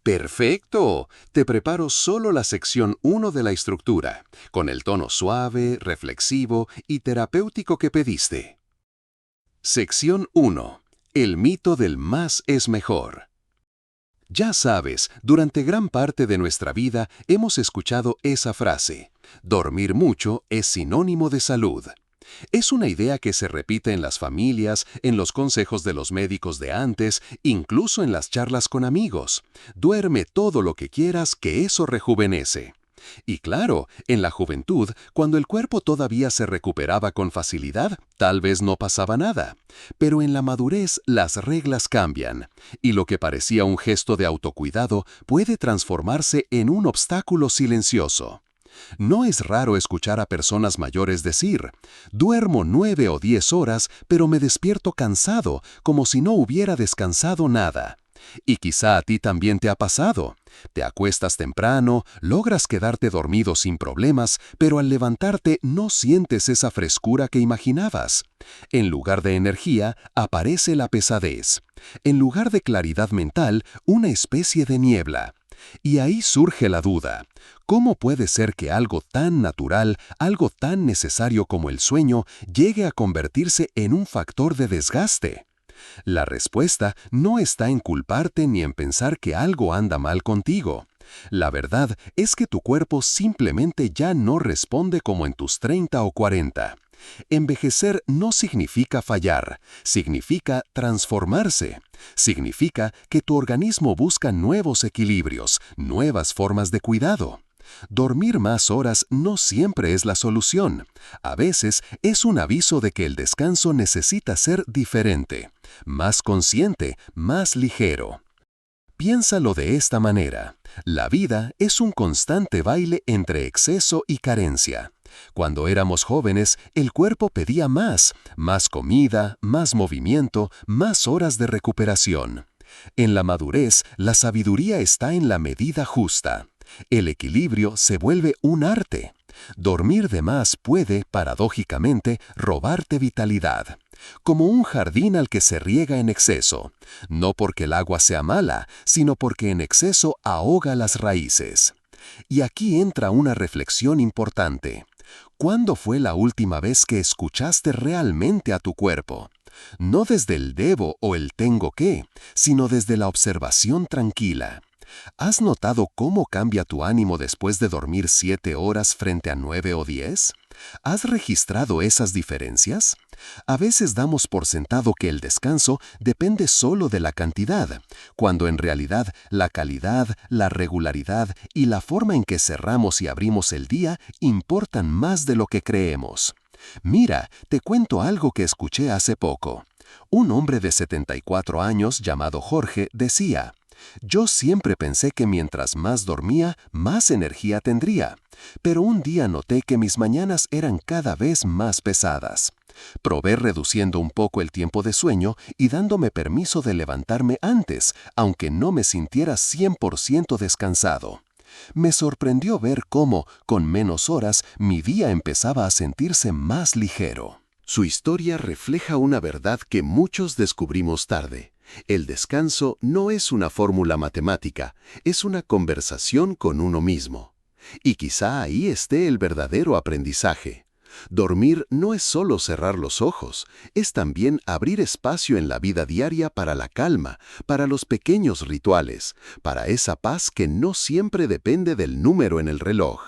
¡Perfecto! Te preparo solo la sección 1 de la estructura, con el tono suave, reflexivo y terapéutico que pediste. Sección 1. El mito del más es mejor. Ya sabes, durante gran parte de nuestra vida hemos escuchado esa frase: dormir mucho es sinónimo de salud. Es una idea que se repite en las familias, en los consejos de los médicos de antes, incluso en las charlas con amigos. Duerme todo lo que quieras, que eso rejuvenece. Y claro, en la juventud, cuando el cuerpo todavía se recuperaba con facilidad, tal vez no pasaba nada. Pero en la madurez las reglas cambian, y lo que parecía un gesto de autocuidado puede transformarse en un obstáculo silencioso. No es raro escuchar a personas mayores decir: duermo 9 o 10 horas, pero me despierto cansado, como si no hubiera descansado nada. Y quizá a ti también te ha pasado. Te acuestas temprano, logras quedarte dormido sin problemas, pero al levantarte no sientes esa frescura que imaginabas. En lugar de energía, aparece la pesadez. En lugar de claridad mental, una especie de niebla. Y ahí surge la duda: ¿cómo puede ser que algo tan natural, algo tan necesario como el sueño, llegue a convertirse en un factor de desgaste? La respuesta no está en culparte ni en pensar que algo anda mal contigo. La verdad es que tu cuerpo simplemente ya no responde como en tus 30 o 40. Envejecer no significa fallar, significa transformarse. Significa que tu organismo busca nuevos equilibrios, nuevas formas de cuidado. Dormir más horas no siempre es la solución. A veces es un aviso de que el descanso necesita ser diferente, más consciente, más ligero. Piénsalo de esta manera: la vida es un constante baile entre exceso y carencia. Cuando éramos jóvenes, el cuerpo pedía más comida, más movimiento, más horas de recuperación. En la madurez, la sabiduría está en la medida justa. El equilibrio se vuelve un arte. Dormir de más puede, paradójicamente, robarte vitalidad. Como un jardín al que se riega en exceso. No porque el agua sea mala, sino porque en exceso ahoga las raíces. Y aquí entra una reflexión importante. ¿Cuándo fue la última vez que escuchaste realmente a tu cuerpo? No desde el debo o el tengo que, sino desde la observación tranquila. ¿Has notado cómo cambia tu ánimo después de dormir 7 horas frente a 9 o 10? ¿Has registrado esas diferencias? A veces damos por sentado que el descanso depende solo de la cantidad, cuando en realidad la calidad, la regularidad y la forma en que cerramos y abrimos el día importan más de lo que creemos. Mira, te cuento algo que escuché hace poco. Un hombre de 74 años llamado Jorge decía: yo siempre pensé que mientras más dormía, más energía tendría, pero un día noté que mis mañanas eran cada vez más pesadas. Probé reduciendo un poco el tiempo de sueño y dándome permiso de levantarme antes, aunque no me sintiera 100% descansado. Me sorprendió ver cómo, con menos horas, mi día empezaba a sentirse más ligero. Su historia refleja una verdad que muchos descubrimos tarde. El descanso no es una fórmula matemática, es una conversación con uno mismo. Y quizá ahí esté el verdadero aprendizaje. Dormir no es solo cerrar los ojos, es también abrir espacio en la vida diaria para la calma, para los pequeños rituales, para esa paz que no siempre depende del número en el reloj.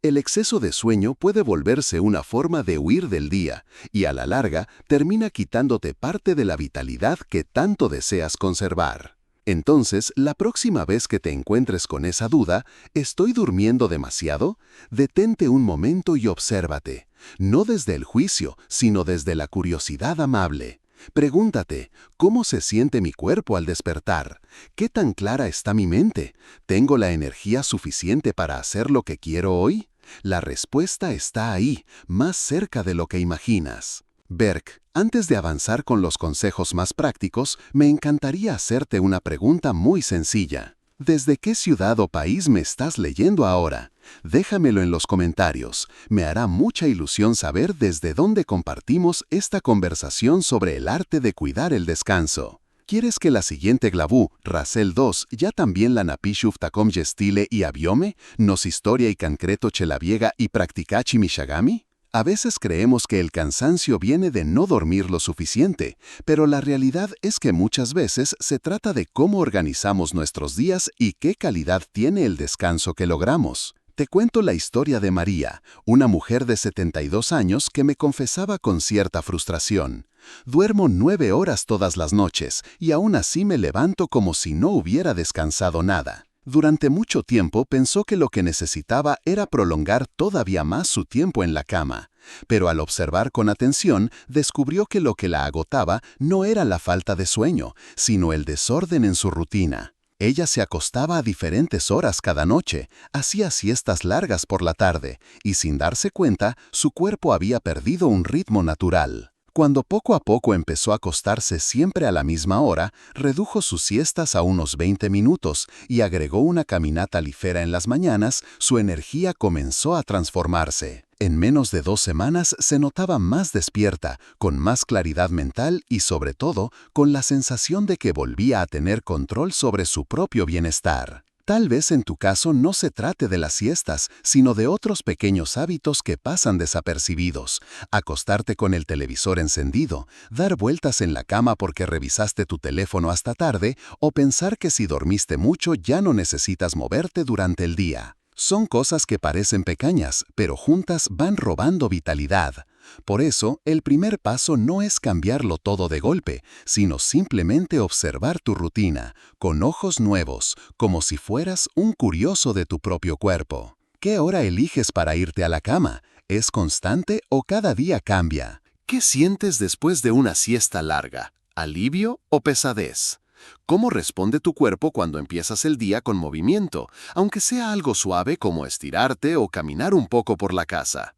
El exceso de sueño puede volverse una forma de huir del día y a la larga termina quitándote parte de la vitalidad que tanto deseas conservar. Entonces, la próxima vez que te encuentres con esa duda: ¿estoy durmiendo demasiado? Detente un momento y obsérvate, no desde el juicio, sino desde la curiosidad amable. Pregúntate: ¿cómo se siente mi cuerpo al despertar? ¿Qué tan clara está mi mente? ¿Tengo la energía suficiente para hacer lo que quiero hoy? La respuesta está ahí, más cerca de lo que imaginas. Berk, antes de avanzar con los consejos más prácticos, me encantaría hacerte una pregunta muy sencilla. ¿Desde qué ciudad o país me estás leyendo ahora? Déjamelo en los comentarios. Me hará mucha ilusión saber desde dónde compartimos esta conversación sobre el arte de cuidar el descanso. ¿Quieres que la siguiente glabú, Racel 2, ya también la napishuf takom gestile y aviome, nos historia y concreto chelaviega y practicachi mishagami? A veces creemos que el cansancio viene de no dormir lo suficiente, pero la realidad es que muchas veces se trata de cómo organizamos nuestros días y qué calidad tiene el descanso que logramos. Te cuento la historia de María, una mujer de 72 años que me confesaba con cierta frustración. Duermo 9 horas todas las noches y aún así me levanto como si no hubiera descansado nada. Durante mucho tiempo pensó que lo que necesitaba era prolongar todavía más su tiempo en la cama, pero al observar con atención descubrió que lo que la agotaba no era la falta de sueño, sino el desorden en su rutina. Ella se acostaba a diferentes horas cada noche, hacía siestas largas por la tarde, y sin darse cuenta, su cuerpo había perdido un ritmo natural. Cuando poco a poco empezó a acostarse siempre a la misma hora, redujo sus siestas a unos 20 minutos y agregó una caminata ligera en las mañanas, su energía comenzó a transformarse. En menos de 2 semanas se notaba más despierta, con más claridad mental y sobre todo, con la sensación de que volvía a tener control sobre su propio bienestar. Tal vez en tu caso no se trate de las siestas, sino de otros pequeños hábitos que pasan desapercibidos. Acostarte con el televisor encendido, dar vueltas en la cama porque revisaste tu teléfono hasta tarde o pensar que si dormiste mucho ya no necesitas moverte durante el día. Son cosas que parecen pequeñas, pero juntas van robando vitalidad. Por eso, el primer paso no es cambiarlo todo de golpe, sino simplemente observar tu rutina, con ojos nuevos, como si fueras un curioso de tu propio cuerpo. ¿Qué hora eliges para irte a la cama? ¿Es constante o cada día cambia? ¿Qué sientes después de una siesta larga? ¿Alivio o pesadez? ¿Cómo responde tu cuerpo cuando empiezas el día con movimiento, aunque sea algo suave como estirarte o caminar un poco por la casa?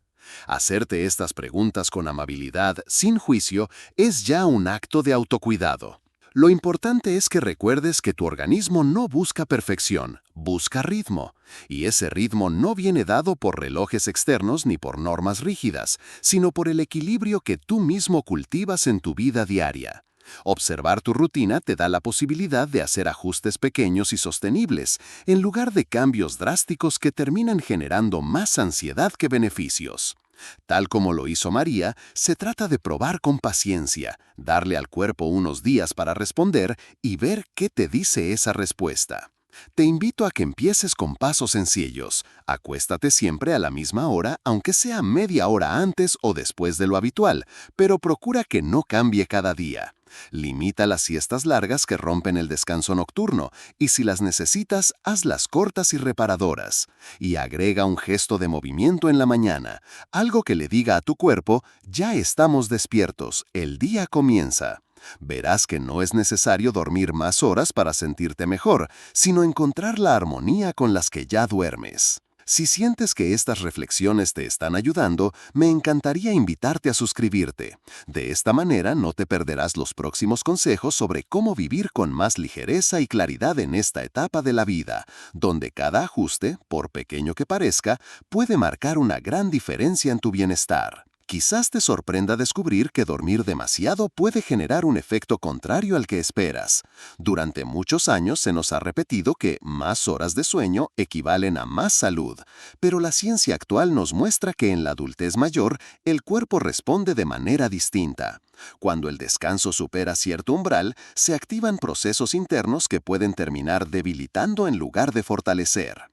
Hacerte estas preguntas con amabilidad, sin juicio, es ya un acto de autocuidado. Lo importante es que recuerdes que tu organismo no busca perfección, busca ritmo. Y ese ritmo no viene dado por relojes externos ni por normas rígidas, sino por el equilibrio que tú mismo cultivas en tu vida diaria. Observar tu rutina te da la posibilidad de hacer ajustes pequeños y sostenibles, en lugar de cambios drásticos que terminan generando más ansiedad que beneficios. Tal como lo hizo María, se trata de probar con paciencia, darle al cuerpo unos días para responder y ver qué te dice esa respuesta. Te invito a que empieces con pasos sencillos. Acuéstate siempre a la misma hora, aunque sea media hora antes o después de lo habitual, pero procura que no cambie cada día. Limita las siestas largas que rompen el descanso nocturno y si las necesitas, hazlas cortas y reparadoras. Y agrega un gesto de movimiento en la mañana, algo que le diga a tu cuerpo, ya estamos despiertos, el día comienza. Verás que no es necesario dormir más horas para sentirte mejor, sino encontrar la armonía con las que ya duermes. Si sientes que estas reflexiones te están ayudando, me encantaría invitarte a suscribirte. De esta manera no te perderás los próximos consejos sobre cómo vivir con más ligereza y claridad en esta etapa de la vida, donde cada ajuste, por pequeño que parezca, puede marcar una gran diferencia en tu bienestar. Quizás te sorprenda descubrir que dormir demasiado puede generar un efecto contrario al que esperas. Durante muchos años se nos ha repetido que más horas de sueño equivalen a más salud, pero la ciencia actual nos muestra que en la adultez mayor el cuerpo responde de manera distinta. Cuando el descanso supera cierto umbral, se activan procesos internos que pueden terminar debilitando en lugar de fortalecer.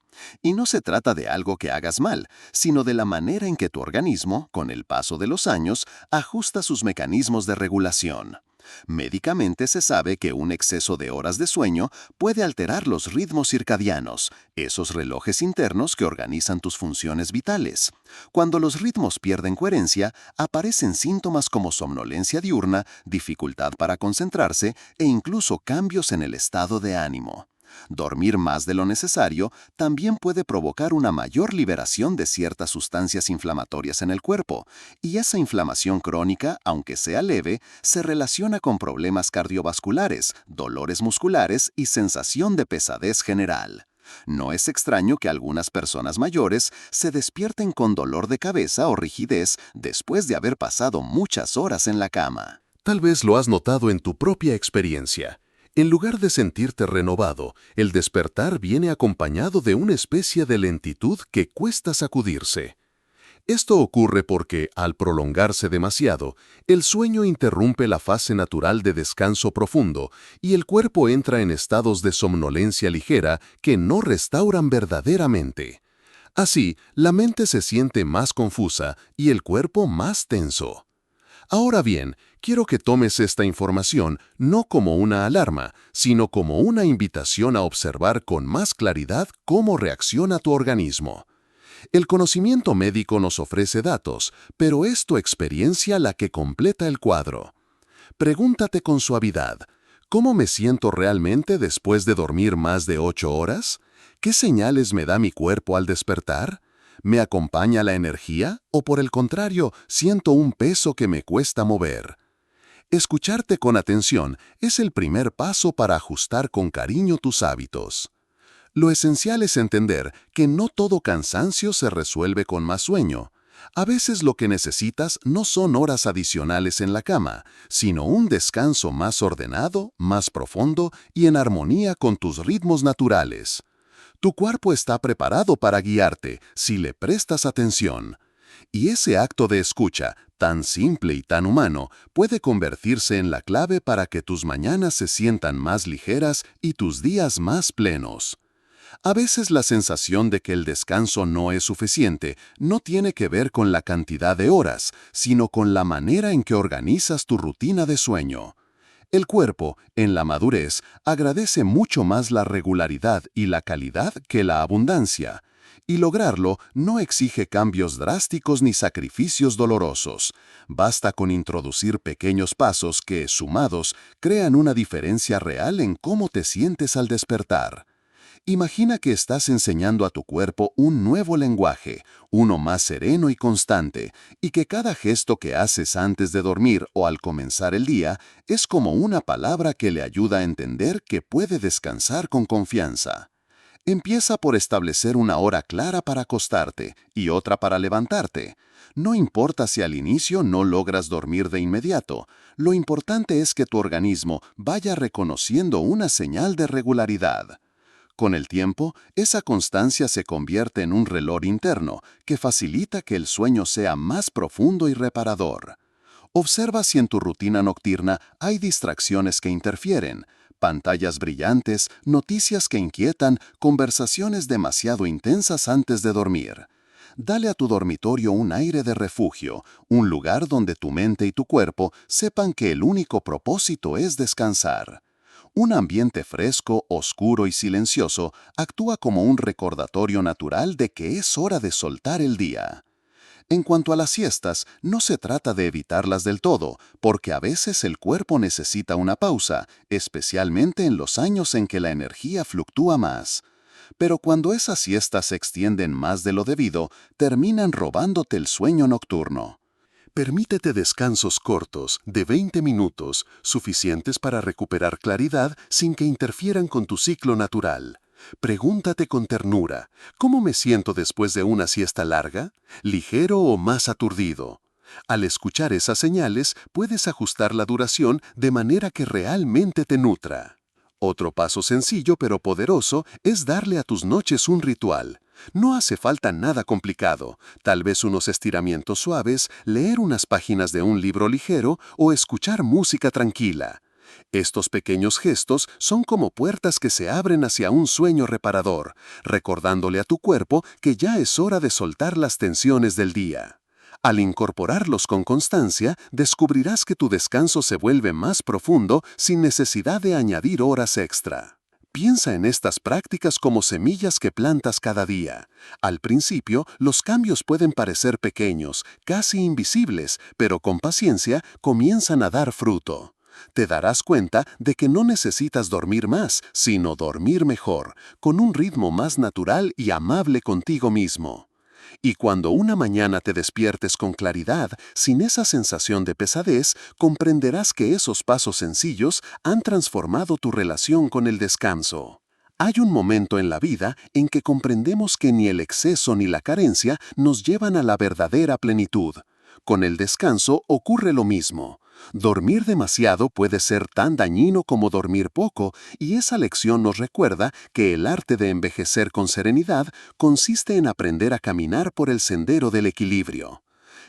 Y no se trata de algo que hagas mal, sino de la manera en que tu organismo, con el paso de los años, ajusta sus mecanismos de regulación. Médicamente se sabe que un exceso de horas de sueño puede alterar los ritmos circadianos, esos relojes internos que organizan tus funciones vitales. Cuando los ritmos pierden coherencia, aparecen síntomas como somnolencia diurna, dificultad para concentrarse e incluso cambios en el estado de ánimo. Dormir más de lo necesario también puede provocar una mayor liberación de ciertas sustancias inflamatorias en el cuerpo, y esa inflamación crónica, aunque sea leve, se relaciona con problemas cardiovasculares, dolores musculares y sensación de pesadez general. No es extraño que algunas personas mayores se despierten con dolor de cabeza o rigidez después de haber pasado muchas horas en la cama. Tal vez lo has notado en tu propia experiencia. En lugar de sentirte renovado, el despertar viene acompañado de una especie de lentitud que cuesta sacudirse. Esto ocurre porque, al prolongarse demasiado, el sueño interrumpe la fase natural de descanso profundo y el cuerpo entra en estados de somnolencia ligera que no restauran verdaderamente. Así, la mente se siente más confusa y el cuerpo más tenso. Ahora bien, quiero que tomes esta información no como una alarma, sino como una invitación a observar con más claridad cómo reacciona tu organismo. El conocimiento médico nos ofrece datos, pero es tu experiencia la que completa el cuadro. Pregúntate con suavidad, ¿cómo me siento realmente después de dormir más de 8 horas? ¿Qué señales me da mi cuerpo al despertar? ¿Me acompaña la energía o por el contrario, siento un peso que me cuesta mover? Escucharte con atención es el primer paso para ajustar con cariño tus hábitos. Lo esencial es entender que no todo cansancio se resuelve con más sueño. A veces lo que necesitas no son horas adicionales en la cama, sino un descanso más ordenado, más profundo y en armonía con tus ritmos naturales. Tu cuerpo está preparado para guiarte si le prestas atención. Y ese acto de escucha, tan simple y tan humano, puede convertirse en la clave para que tus mañanas se sientan más ligeras y tus días más plenos. A veces la sensación de que el descanso no es suficiente no tiene que ver con la cantidad de horas, sino con la manera en que organizas tu rutina de sueño. El cuerpo, en la madurez, agradece mucho más la regularidad y la calidad que la abundancia. Y lograrlo no exige cambios drásticos ni sacrificios dolorosos. Basta con introducir pequeños pasos que, sumados, crean una diferencia real en cómo te sientes al despertar. Imagina que estás enseñando a tu cuerpo un nuevo lenguaje, uno más sereno y constante, y que cada gesto que haces antes de dormir o al comenzar el día es como una palabra que le ayuda a entender que puede descansar con confianza. Empieza por establecer una hora clara para acostarte y otra para levantarte. No importa si al inicio no logras dormir de inmediato, lo importante es que tu organismo vaya reconociendo una señal de regularidad. Con el tiempo, esa constancia se convierte en un reloj interno que facilita que el sueño sea más profundo y reparador. Observa si en tu rutina nocturna hay distracciones que interfieren, pantallas brillantes, noticias que inquietan, conversaciones demasiado intensas antes de dormir. Dale a tu dormitorio un aire de refugio, un lugar donde tu mente y tu cuerpo sepan que el único propósito es descansar. Un ambiente fresco, oscuro y silencioso actúa como un recordatorio natural de que es hora de soltar el día. En cuanto a las siestas, no se trata de evitarlas del todo, porque a veces el cuerpo necesita una pausa, especialmente en los años en que la energía fluctúa más. Pero cuando esas siestas se extienden más de lo debido, terminan robándote el sueño nocturno. Permítete descansos cortos, de 20 minutos, suficientes para recuperar claridad sin que interfieran con tu ciclo natural. Pregúntate con ternura, ¿cómo me siento después de una siesta larga? ¿Ligero o más aturdido? Al escuchar esas señales, puedes ajustar la duración de manera que realmente te nutra. Otro paso sencillo pero poderoso es darle a tus noches un ritual. No hace falta nada complicado, tal vez unos estiramientos suaves, leer unas páginas de un libro ligero o escuchar música tranquila. Estos pequeños gestos son como puertas que se abren hacia un sueño reparador, recordándole a tu cuerpo que ya es hora de soltar las tensiones del día. Al incorporarlos con constancia, descubrirás que tu descanso se vuelve más profundo sin necesidad de añadir horas extra. Piensa en estas prácticas como semillas que plantas cada día. Al principio, los cambios pueden parecer pequeños, casi invisibles, pero con paciencia comienzan a dar fruto. Te darás cuenta de que no necesitas dormir más, sino dormir mejor, con un ritmo más natural y amable contigo mismo. Y cuando una mañana te despiertes con claridad, sin esa sensación de pesadez, comprenderás que esos pasos sencillos han transformado tu relación con el descanso. Hay un momento en la vida en que comprendemos que ni el exceso ni la carencia nos llevan a la verdadera plenitud. Con el descanso ocurre lo mismo. Dormir demasiado puede ser tan dañino como dormir poco, y esa lección nos recuerda que el arte de envejecer con serenidad consiste en aprender a caminar por el sendero del equilibrio.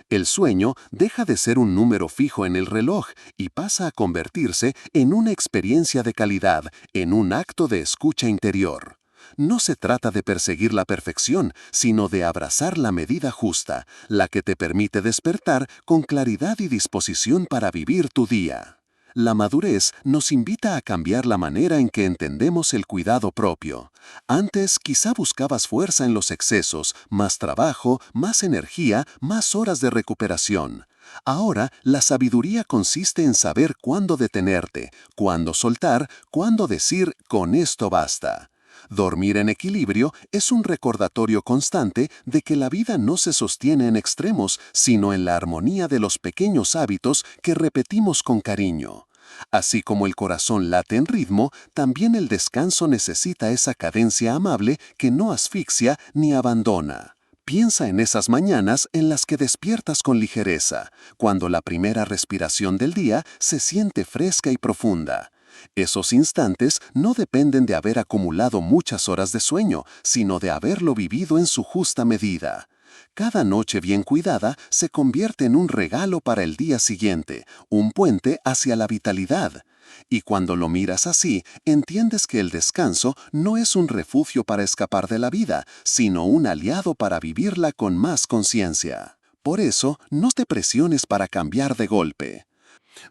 El sueño deja de ser un número fijo en el reloj y pasa a convertirse en una experiencia de calidad, en un acto de escucha interior. No se trata de perseguir la perfección, sino de abrazar la medida justa, la que te permite despertar con claridad y disposición para vivir tu día. La madurez nos invita a cambiar la manera en que entendemos el cuidado propio. Antes quizá buscabas fuerza en los excesos, más trabajo, más energía, más horas de recuperación. Ahora, la sabiduría consiste en saber cuándo detenerte, cuándo soltar, cuándo decir con esto basta. Dormir en equilibrio es un recordatorio constante de que la vida no se sostiene en extremos, sino en la armonía de los pequeños hábitos que repetimos con cariño. Así como el corazón late en ritmo, también el descanso necesita esa cadencia amable que no asfixia ni abandona. Piensa en esas mañanas en las que despiertas con ligereza, cuando la primera respiración del día se siente fresca y profunda. Esos instantes no dependen de haber acumulado muchas horas de sueño, sino de haberlo vivido en su justa medida. Cada noche bien cuidada se convierte en un regalo para el día siguiente, un puente hacia la vitalidad. Y cuando lo miras así, entiendes que el descanso no es un refugio para escapar de la vida, sino un aliado para vivirla con más conciencia. Por eso, no te presiones para cambiar de golpe.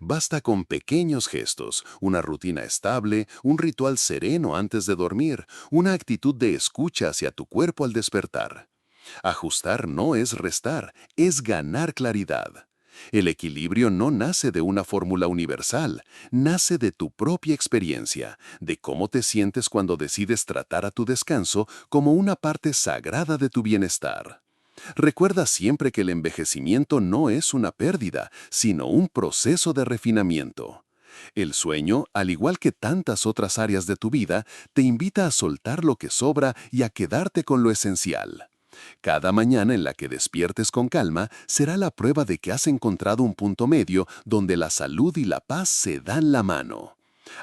Basta con pequeños gestos, una rutina estable, un ritual sereno antes de dormir, una actitud de escucha hacia tu cuerpo al despertar. Ajustar no es restar, es ganar claridad. El equilibrio no nace de una fórmula universal, nace de tu propia experiencia, de cómo te sientes cuando decides tratar a tu descanso como una parte sagrada de tu bienestar. Recuerda siempre que el envejecimiento no es una pérdida, sino un proceso de refinamiento. El sueño, al igual que tantas otras áreas de tu vida, te invita a soltar lo que sobra y a quedarte con lo esencial. Cada mañana en la que despiertes con calma será la prueba de que has encontrado un punto medio donde la salud y la paz se dan la mano.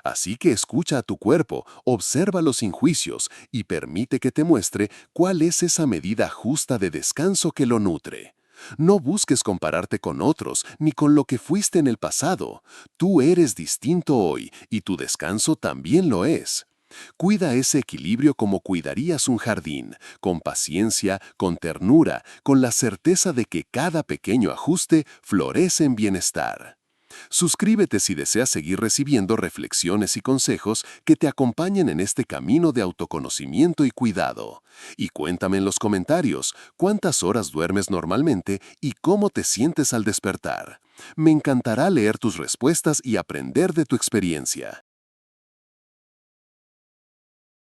Así que escucha a tu cuerpo, obsérvalo sin juicios y permite que te muestre cuál es esa medida justa de descanso que lo nutre. No busques compararte con otros ni con lo que fuiste en el pasado. Tú eres distinto hoy y tu descanso también lo es. Cuida ese equilibrio como cuidarías un jardín, con paciencia, con ternura, con la certeza de que cada pequeño ajuste florece en bienestar. Suscríbete si deseas seguir recibiendo reflexiones y consejos que te acompañen en este camino de autoconocimiento y cuidado. Y cuéntame en los comentarios cuántas horas duermes normalmente y cómo te sientes al despertar. Me encantará leer tus respuestas y aprender de tu experiencia.